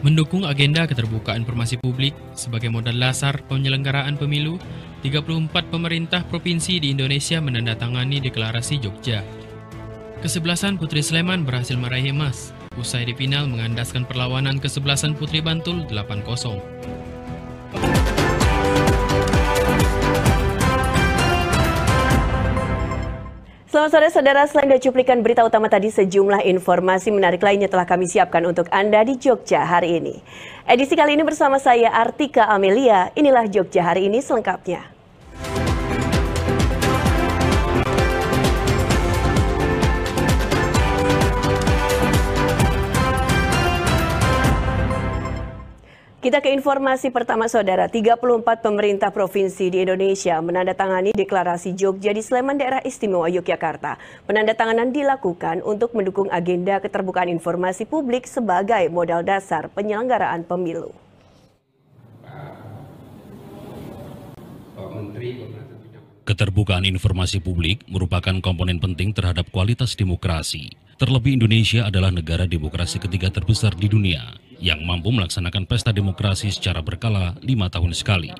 Mendukung agenda keterbukaan informasi publik sebagai modal dasar penyelenggaraan pemilu, 34 pemerintah provinsi di Indonesia menandatangani deklarasi Jogja. Kesebelasan Putri Sleman berhasil meraih emas, usai di final mengandaskan perlawanan kesebelasan Putri Bantul 8-0. Selamat sore saudara, selain dari cuplikan berita utama tadi, sejumlah informasi menarik lainnya telah kami siapkan untuk Anda di Jogja hari ini. Edisi kali ini bersama saya Artika Amelia, inilah Jogja hari ini selengkapnya. Kita ke informasi pertama saudara, 34 pemerintah provinsi di Indonesia menandatangani deklarasi Jogja di Sleman Daerah Istimewa Yogyakarta. Penandatanganan dilakukan untuk mendukung agenda keterbukaan informasi publik sebagai modal dasar penyelenggaraan pemilu. Keterbukaan informasi publik merupakan komponen penting terhadap kualitas demokrasi. Terlebih Indonesia adalah negara demokrasi ketiga terbesar di dunia yang mampu melaksanakan pesta demokrasi secara berkala 5 tahun sekali.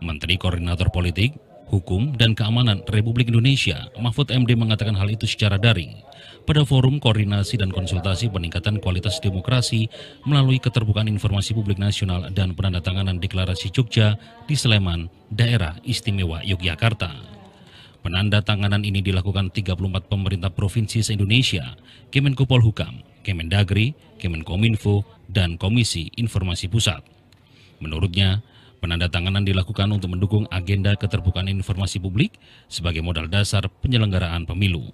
Menteri Koordinator Politik, Hukum, dan Keamanan Republik Indonesia, Mahfud MD mengatakan hal itu secara daring pada Forum Koordinasi dan Konsultasi Peningkatan Kualitas Demokrasi melalui Keterbukaan Informasi Publik Nasional dan Penandatanganan Deklarasi Jogja di Sleman, Daerah Istimewa Yogyakarta. Penandatanganan ini dilakukan 34 pemerintah provinsi se-Indonesia, Kemenko Polhukam, Kemendagri, Kemenkominfo, dan Komisi Informasi Pusat. Menurutnya, penandatanganan dilakukan untuk mendukung agenda keterbukaan informasi publik sebagai modal dasar penyelenggaraan pemilu.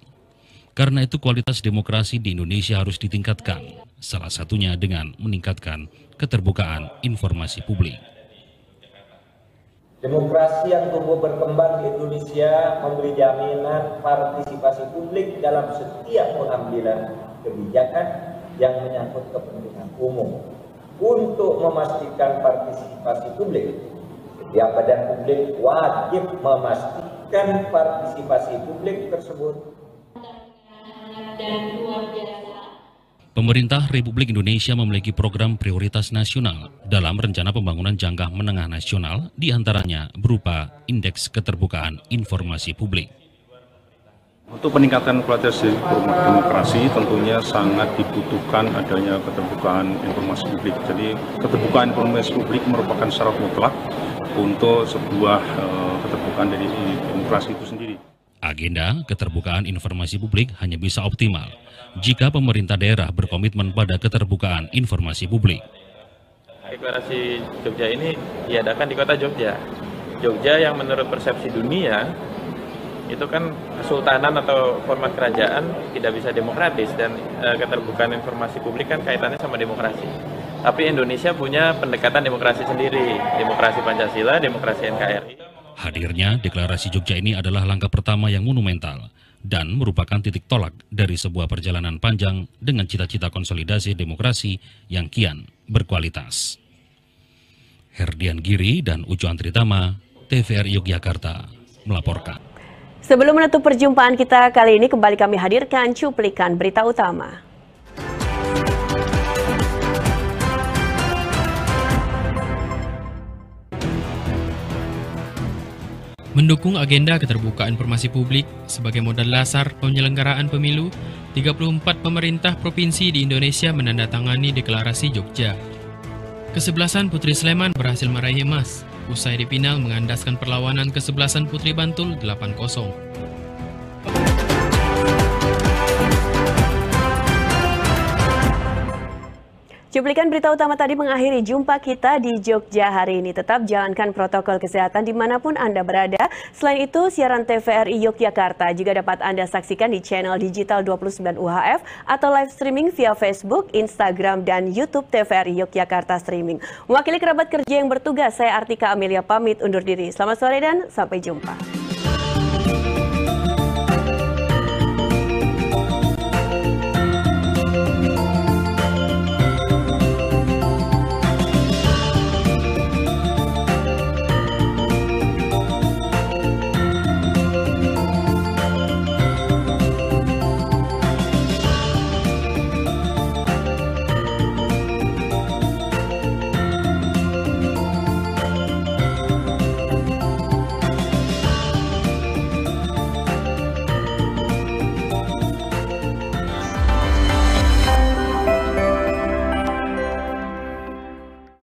Karena itu kualitas demokrasi di Indonesia harus ditingkatkan, salah satunya dengan meningkatkan keterbukaan informasi publik. Demokrasi yang tumbuh berkembang di Indonesia memberi jaminan partisipasi publik dalam setiap pengambilan kebijakan yang menyangkut kepentingan umum. Untuk memastikan partisipasi publik, setiap badan publik wajib memastikan partisipasi publik tersebut. Pemerintah Republik Indonesia memiliki program prioritas nasional dalam rencana pembangunan jangka menengah nasional, diantaranya berupa Indeks Keterbukaan Informasi Publik. Untuk peningkatan kualitas demokrasi tentunya sangat dibutuhkan adanya keterbukaan informasi publik. Jadi keterbukaan informasi publik merupakan syarat mutlak untuk sebuah keterbukaan dari demokrasi itu sendiri. Agenda keterbukaan informasi publik hanya bisa optimal jika pemerintah daerah berkomitmen pada keterbukaan informasi publik. Deklarasi Jogja ini diadakan di kota Jogja. Jogja yang menurut persepsi dunia itu kan kesultanan atau format kerajaan tidak bisa demokratis, dan keterbukaan informasi publik kan kaitannya sama demokrasi. Tapi Indonesia punya pendekatan demokrasi sendiri, demokrasi Pancasila, demokrasi NKRI. Hadirnya deklarasi Jogja ini adalah langkah pertama yang monumental dan merupakan titik tolak dari sebuah perjalanan panjang dengan cita-cita konsolidasi demokrasi yang kian berkualitas. Herdian Giri dan Ucuan Tritama, TVRI Yogyakarta, melaporkan. Sebelum menutup perjumpaan kita kali ini, kembali kami hadirkan cuplikan berita utama. Mendukung agenda keterbukaan informasi publik sebagai modal dasar penyelenggaraan pemilu, 34 pemerintah provinsi di Indonesia menandatangani deklarasi Jogja. Kesebelasan Putri Sleman berhasil meraih emas, usai di final mengandaskan perlawanan kesebelasan Putri Bantul 8-0. Cuplikan berita utama tadi mengakhiri jumpa kita di Jogja hari ini. Tetap jalankan protokol kesehatan dimanapun Anda berada. Selain itu, siaran TVRI Yogyakarta juga dapat Anda saksikan di channel digital 29 UHF atau live streaming via Facebook, Instagram, dan YouTube TVRI Yogyakarta Streaming. Mewakili kerabat kerja yang bertugas, saya Artika Amelia pamit undur diri. Selamat sore dan sampai jumpa.